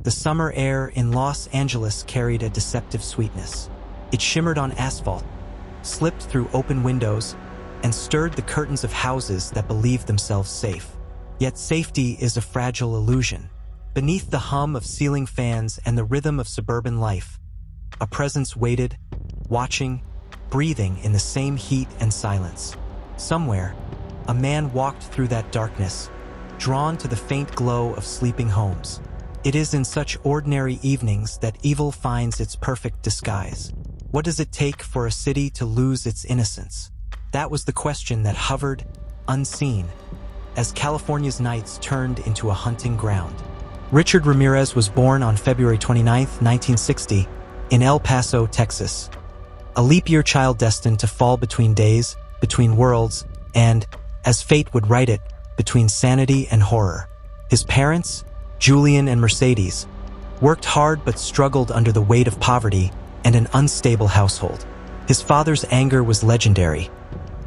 The summer air in Los Angeles carried a deceptive sweetness. It shimmered on asphalt, slipped through open windows, and stirred the curtains of houses that believed themselves safe. Yet safety is a fragile illusion. Beneath the hum of ceiling fans and the rhythm of suburban life, a presence waited, watching, breathing in the same heat and silence. Somewhere, a man walked through that darkness, drawn to the faint glow of sleeping homes. It is in such ordinary evenings that evil finds its perfect disguise. What does it take for a city to lose its innocence? That was the question that hovered, unseen, as California's nights turned into a hunting ground. Richard Ramirez was born on February 29, 1960, in El Paso, Texas. A leap-year child destined to fall between days, between worlds, and, as fate would write it, between sanity and horror. His parents, Julian and Mercedes, worked hard but struggled under the weight of poverty and an unstable household. His father's anger was legendary,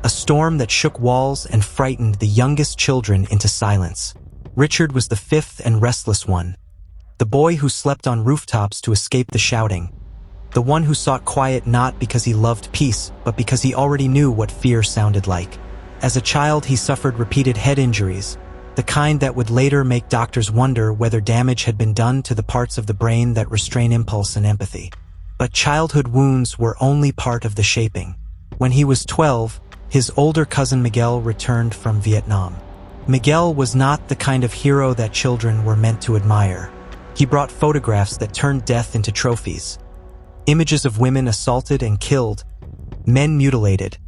a storm that shook walls and frightened the youngest children into silence. Richard was the fifth and restless one, the boy who slept on rooftops to escape the shouting, the one who sought quiet not because he loved peace, but because he already knew what fear sounded like. As a child, he suffered repeated head injuries, the kind that would later make doctors wonder whether damage had been done to the parts of the brain that restrain impulse and empathy. But childhood wounds were only part of the shaping. When he was 12, his older cousin Miguel returned from Vietnam. Miguel was not the kind of hero that children were meant to admire. He brought photographs that turned death into trophies. Images of women assaulted and killed, men mutilated,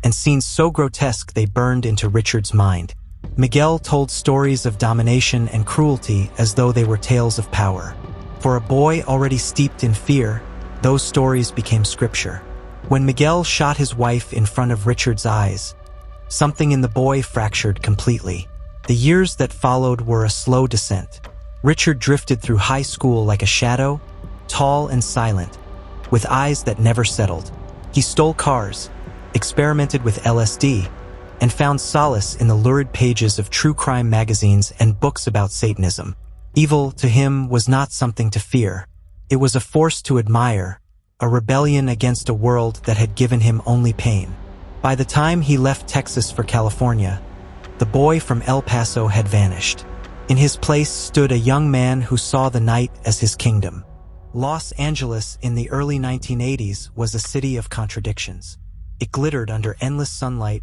and scenes so grotesque they burned into Richard's mind. Miguel told stories of domination and cruelty as though they were tales of power. For a boy already steeped in fear, those stories became scripture. When Miguel shot his wife in front of Richard's eyes, something in the boy fractured completely. The years that followed were a slow descent. Richard drifted through high school like a shadow, tall and silent, with eyes that never settled. He stole cars, experimented with LSD, and found solace in the lurid pages of true crime magazines and books about Satanism. Evil, to him, was not something to fear. It was a force to admire, a rebellion against a world that had given him only pain. By the time he left Texas for California, the boy from El Paso had vanished. In his place stood a young man who saw the night as his kingdom. Los Angeles in the early 1980s was a city of contradictions. It glittered under endless sunlight,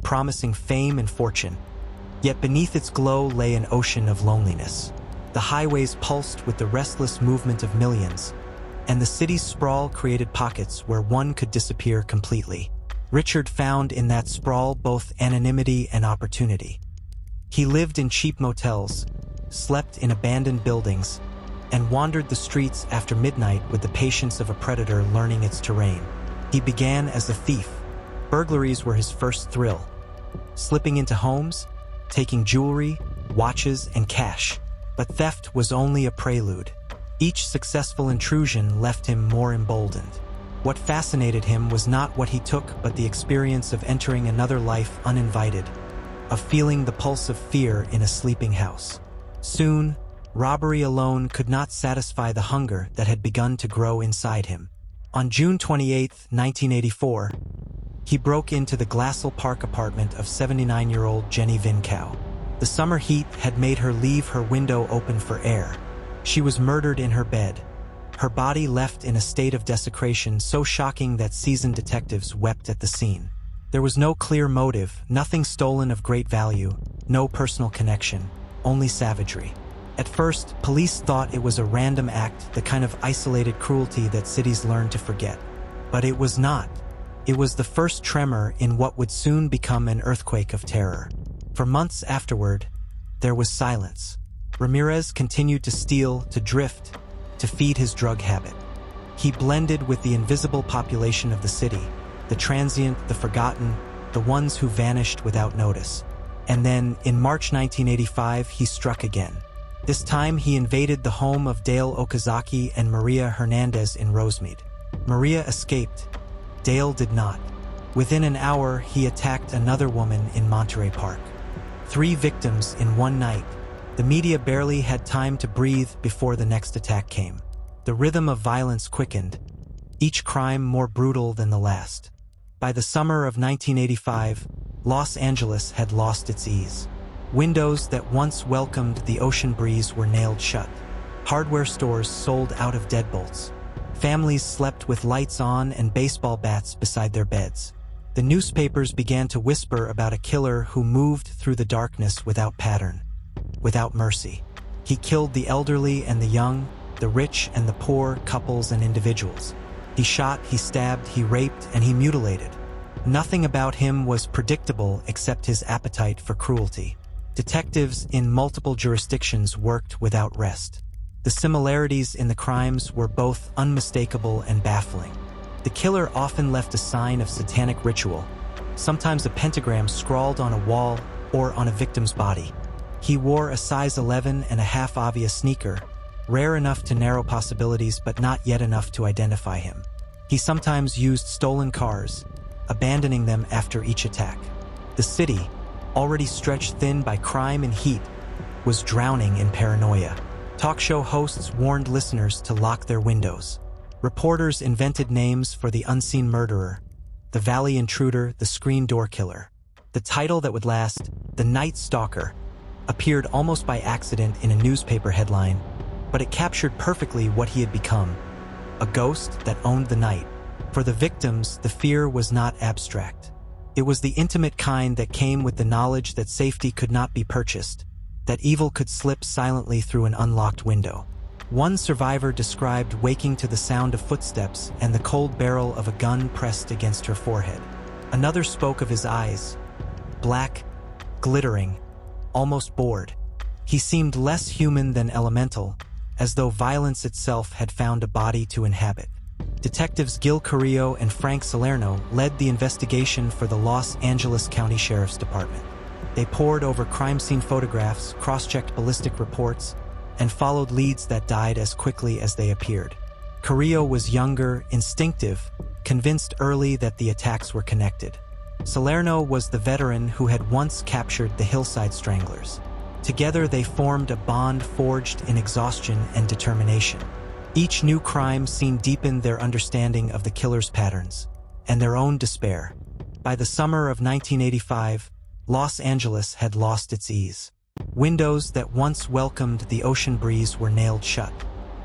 promising fame and fortune. Yet beneath its glow lay an ocean of loneliness. The highways pulsed with the restless movement of millions, and the city's sprawl created pockets where one could disappear completely. Richard found in that sprawl both anonymity and opportunity. He lived in cheap motels, slept in abandoned buildings, and wandered the streets after midnight with the patience of a predator learning its terrain. He began as a thief. Burglaries were his first thrill. Slipping into homes, taking jewelry, watches, and cash. But theft was only a prelude. Each successful intrusion left him more emboldened. What fascinated him was not what he took, but the experience of entering another life uninvited, of feeling the pulse of fear in a sleeping house. Soon, robbery alone could not satisfy the hunger that had begun to grow inside him. On June 28, 1984, he broke into the Glassell Park apartment of 79-year-old Jenny Vincow. The summer heat had made her leave her window open for air. She was murdered in her bed, her body left in a state of desecration so shocking that seasoned detectives wept at the scene. There was no clear motive, nothing stolen of great value, no personal connection, only savagery. At first, police thought it was a random act, the kind of isolated cruelty that cities learn to forget. But it was not. It was the first tremor in what would soon become an earthquake of terror. For months afterward, there was silence. Ramirez continued to steal, to drift, to feed his drug habit. He blended with the invisible population of the city, the transient, the forgotten, the ones who vanished without notice. And then, in March 1985, he struck again. This time, he invaded the home of Dale Okazaki and Maria Hernandez in Rosemead. Maria escaped. Dale did not. Within an hour, he attacked another woman in Monterey Park. 3 victims in one night, The media barely had time to breathe before the next attack came. The rhythm of violence quickened, each crime more brutal than the last. By the summer of 1985, Los Angeles had lost its ease. Windows that once welcomed the ocean breeze were nailed shut. Hardware stores sold out of deadbolts. Families slept with lights on and baseball bats beside their beds. The newspapers began to whisper about a killer who moved through the darkness without pattern, without mercy. He killed the elderly and the young, the rich and the poor, couples and individuals. He shot, he stabbed, he raped, and he mutilated. Nothing about him was predictable except his appetite for cruelty. Detectives in multiple jurisdictions worked without rest. The similarities in the crimes were both unmistakable and baffling. The killer often left a sign of satanic ritual, sometimes a pentagram scrawled on a wall or on a victim's body. He wore a size 11.5 obvious sneaker, rare enough to narrow possibilities but not yet enough to identify him. He sometimes used stolen cars, abandoning them after each attack. The city, already stretched thin by crime and heat, was drowning in paranoia. Talk show hosts warned listeners to lock their windows. Reporters invented names for the unseen murderer, the valley intruder, the screen door killer. The title that would last, the Night Stalker, appeared almost by accident in a newspaper headline, but it captured perfectly what he had become, a ghost that owned the night. For the victims, the fear was not abstract. It was the intimate kind that came with the knowledge that safety could not be purchased, that evil could slip silently through an unlocked window. One survivor described waking to the sound of footsteps and the cold barrel of a gun pressed against her forehead. Another spoke of his eyes, black, glittering, almost bored. He seemed less human than elemental, as though violence itself had found a body to inhabit. Detectives Gil Carrillo and Frank Salerno led the investigation for the Los Angeles County Sheriff's Department. They pored over crime scene photographs, cross-checked ballistic reports, and followed leads that died as quickly as they appeared. Carrillo was younger, instinctive, convinced early that the attacks were connected. Salerno was the veteran who had once captured the Hillside Stranglers. Together they formed a bond forged in exhaustion and determination. Each new crime scene deepened their understanding of the killer's patterns and their own despair. By the summer of 1985, Los Angeles had lost its ease. Windows that once welcomed the ocean breeze were nailed shut.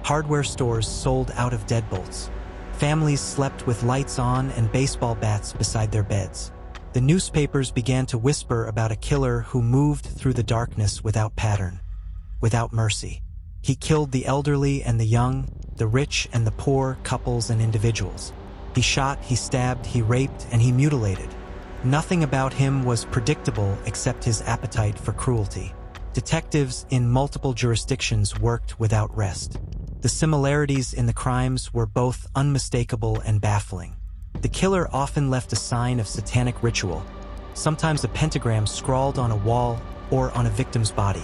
Hardware stores sold out of deadbolts. Families slept with lights on and baseball bats beside their beds. The newspapers began to whisper about a killer who moved through the darkness without pattern, without mercy. He killed the elderly and the young, the rich and the poor, couples and individuals. He shot, he stabbed, he raped, and he mutilated. Nothing about him was predictable except his appetite for cruelty. Detectives in multiple jurisdictions worked without rest. The similarities in the crimes were both unmistakable and baffling. The killer often left a sign of satanic ritual, sometimes a pentagram scrawled on a wall or on a victim's body.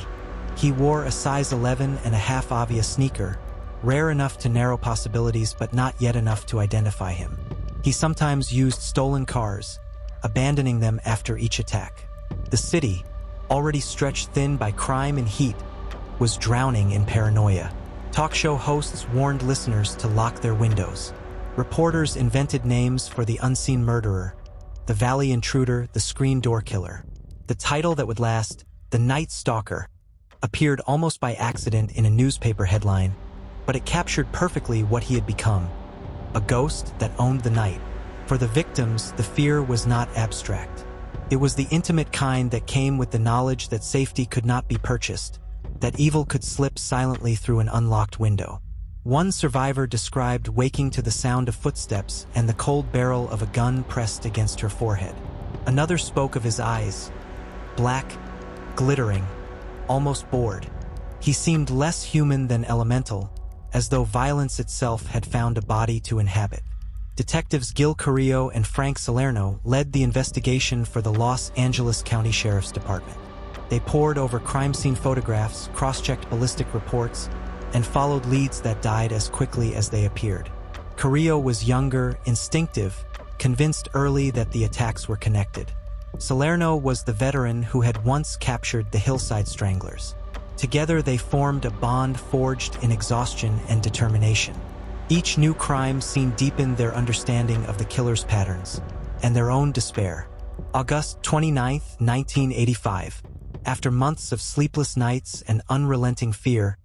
He wore a size 11.5 obvious sneaker, rare enough to narrow possibilities but not yet enough to identify him. He sometimes used stolen cars, abandoning them after each attack. The city, already stretched thin by crime and heat, was drowning in paranoia. Talk show hosts warned listeners to lock their windows. Reporters invented names for the unseen murderer, the valley intruder, the screen door killer. The title that would last, the Night Stalker, appeared almost by accident in a newspaper headline, but it captured perfectly what he had become, a ghost that owned the night. For the victims, the fear was not abstract. It was the intimate kind that came with the knowledge that safety could not be purchased, that evil could slip silently through an unlocked window. One survivor described waking to the sound of footsteps and the cold barrel of a gun pressed against her forehead. Another spoke of his eyes, black, glittering, almost bored. He seemed less human than elemental, as though violence itself had found a body to inhabit. Detectives Gil Carrillo and Frank Salerno led the investigation for the Los Angeles County Sheriff's Department. They pored over crime scene photographs, cross-checked ballistic reports, and followed leads that died as quickly as they appeared. Carrillo was younger, instinctive, convinced early that the attacks were connected. Salerno was the veteran who had once captured the Hillside Stranglers. Together they formed a bond forged in exhaustion and determination. Each new crime scene deepened their understanding of the killer's patterns and their own despair. August 29, 1985. After months of sleepless nights and unrelenting fear,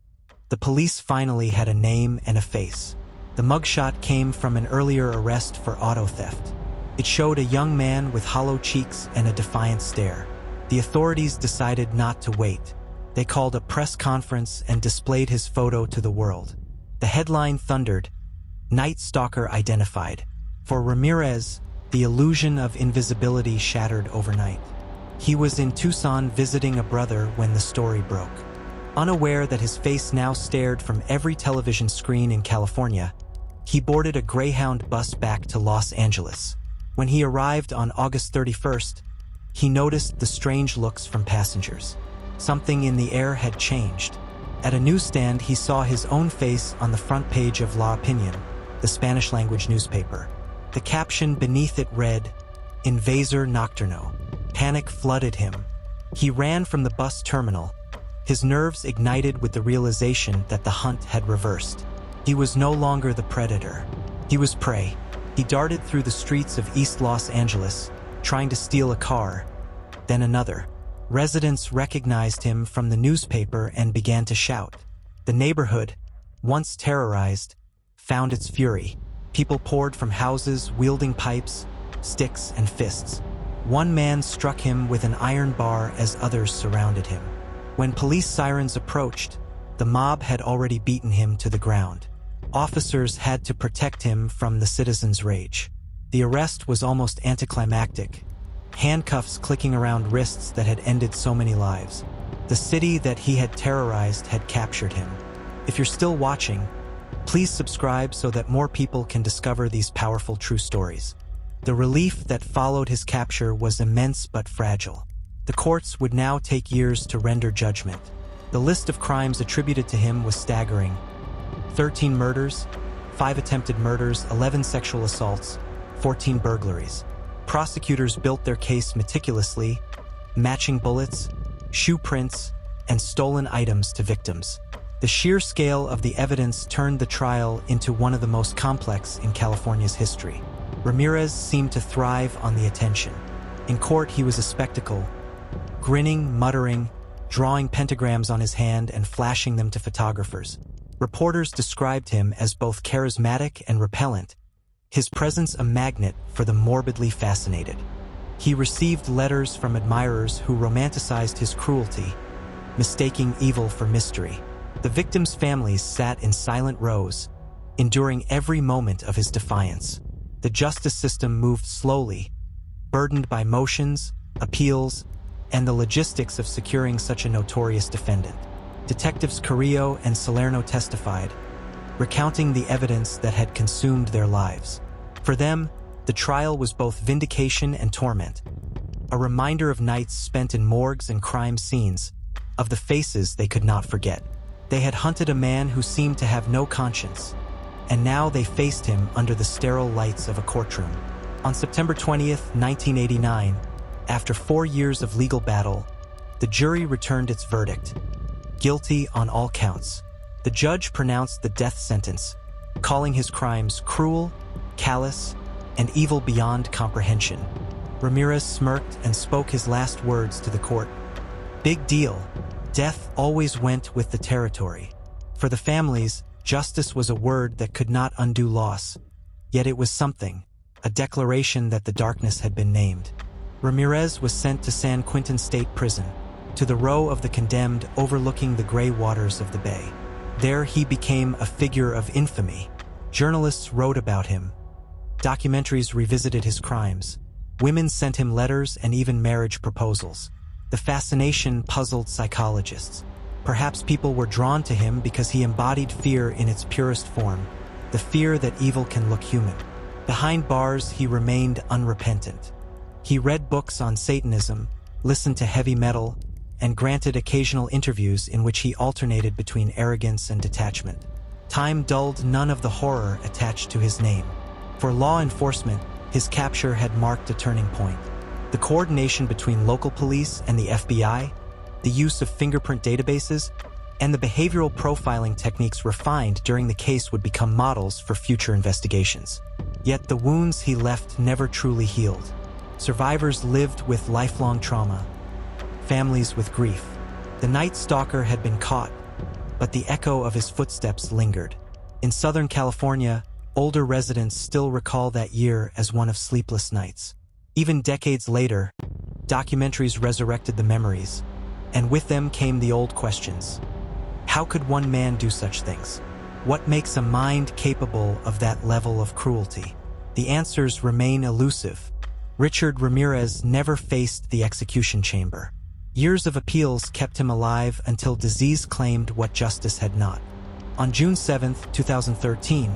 the police finally had a name and a face. The mugshot came from an earlier arrest for auto theft. It showed a young man with hollow cheeks and a defiant stare. The authorities decided not to wait. They called a press conference and displayed his photo to the world. The headline thundered, "Night Stalker identified." For Ramirez, the illusion of invisibility shattered overnight. He was in Tucson visiting a brother when the story broke. Unaware that his face now stared from every television screen in California, he boarded a Greyhound bus back to Los Angeles. When he arrived on August 31st, he noticed the strange looks from passengers. Something in the air had changed. At a newsstand, he saw his own face on the front page of La Opinion, the Spanish-language newspaper. The caption beneath it read, "Invasor Nocturno." Panic flooded him. He ran from the bus terminal, his nerves ignited with the realization that the hunt had reversed. He was no longer the predator. He was prey. He darted through the streets of East Los Angeles, trying to steal a car, then another. Residents recognized him from the newspaper and began to shout. The neighborhood, once terrorized, found its fury. People poured from houses wielding pipes, sticks, and fists. One man struck him with an iron bar as others surrounded him. When police sirens approached, the mob had already beaten him to the ground. Officers had to protect him from the citizens' rage. The arrest was almost anticlimactic, handcuffs clicking around wrists that had ended so many lives. The city that he had terrorized had captured him. If you're still watching, please subscribe so that more people can discover these powerful true stories. The relief that followed his capture was immense but fragile. The courts would now take years to render judgment. The list of crimes attributed to him was staggering. 13 murders, 5 attempted murders, 11 sexual assaults, 14 burglaries. Prosecutors built their case meticulously, matching bullets, shoe prints, and stolen items to victims. The sheer scale of the evidence turned the trial into one of the most complex in California's history. Ramirez seemed to thrive on the attention. In court, he was a spectacle, grinning, muttering, drawing pentagrams on his hand and flashing them to photographers. Reporters described him as both charismatic and repellent, his presence a magnet for the morbidly fascinated. He received letters from admirers who romanticized his cruelty, mistaking evil for mystery. The victims' families sat in silent rows, enduring every moment of his defiance. The justice system moved slowly, burdened by motions, appeals, and the logistics of securing such a notorious defendant. Detectives Carrillo and Salerno testified, recounting the evidence that had consumed their lives. For them, the trial was both vindication and torment, a reminder of nights spent in morgues and crime scenes, of the faces they could not forget. They had hunted a man who seemed to have no conscience, and now they faced him under the sterile lights of a courtroom. On September 20th, 1989, after 4 years of legal battle, the jury returned its verdict, guilty on all counts. The judge pronounced the death sentence, calling his crimes cruel, callous, and evil beyond comprehension. Ramirez smirked and spoke his last words to the court. "Big deal. Death always went with the territory." For the families, justice was a word that could not undo loss. Yet it was something, a declaration that the darkness had been named. Ramirez was sent to San Quentin State Prison, to the row of the condemned overlooking the gray waters of the bay. There he became a figure of infamy. Journalists wrote about him. Documentaries revisited his crimes. Women sent him letters and even marriage proposals. The fascination puzzled psychologists. Perhaps people were drawn to him because he embodied fear in its purest form, the fear that evil can look human. Behind bars, he remained unrepentant. He read books on Satanism, listened to heavy metal, and granted occasional interviews in which he alternated between arrogance and detachment. Time dulled none of the horror attached to his name. For law enforcement, his capture had marked a turning point. The coordination between local police and the FBI, the use of fingerprint databases, and the behavioral profiling techniques refined during the case would become models for future investigations. Yet the wounds he left never truly healed. Survivors lived with lifelong trauma, families with grief. The Night Stalker had been caught, but the echo of his footsteps lingered. In Southern California, older residents still recall that year as one of sleepless nights. Even decades later, documentaries resurrected the memories, and with them came the old questions. How could one man do such things? What makes a mind capable of that level of cruelty? The answers remain elusive. Richard Ramirez never faced the execution chamber. Years of appeals kept him alive until disease claimed what justice had not. On June 7, 2013,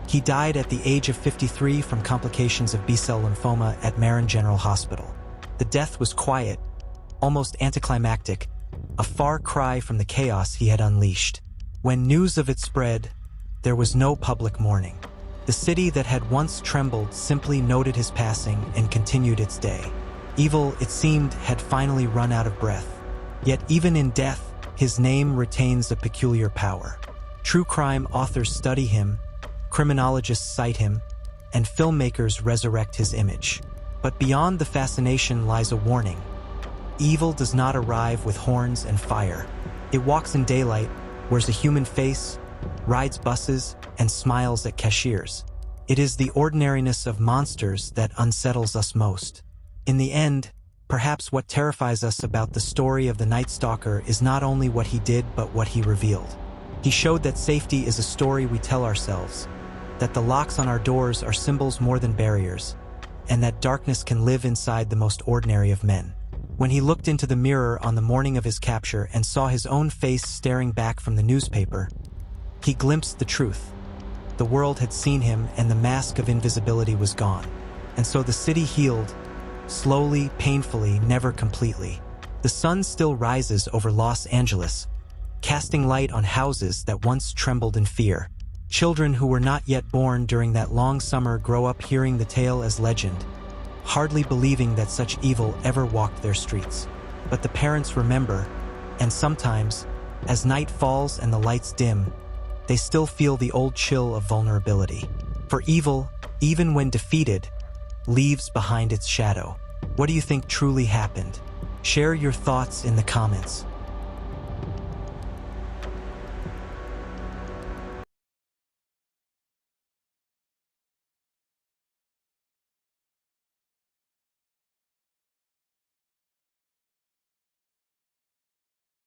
he died at the age of 53 from complications of B-cell lymphoma at Marin General Hospital. The death was quiet, almost anticlimactic, a far cry from the chaos he had unleashed. When news of it spread, there was no public mourning. The city that had once trembled simply noted his passing and continued its day. Evil, it seemed, had finally run out of breath. Yet even in death, his name retains a peculiar power. True crime authors study him, criminologists cite him, and filmmakers resurrect his image. But beyond the fascination lies a warning. Evil does not arrive with horns and fire. It walks in daylight, wears a human face, rides buses, and smiles at cashiers. It is the ordinariness of monsters that unsettles us most. In the end, perhaps what terrifies us about the story of the Night Stalker is not only what he did but what he revealed. He showed that safety is a story we tell ourselves, that the locks on our doors are symbols more than barriers, and that darkness can live inside the most ordinary of men. When he looked into the mirror on the morning of his capture and saw his own face staring back from the newspaper, he glimpsed the truth. The world had seen him and the mask of invisibility was gone. And so the city healed, slowly, painfully, never completely. The sun still rises over Los Angeles, casting light on houses that once trembled in fear. Children who were not yet born during that long summer grow up hearing the tale as legend, hardly believing that such evil ever walked their streets. But the parents remember, and sometimes, as night falls and the lights dim, they still feel the old chill of vulnerability. For evil, even when defeated, leaves behind its shadow. What do you think truly happened? Share your thoughts in the comments.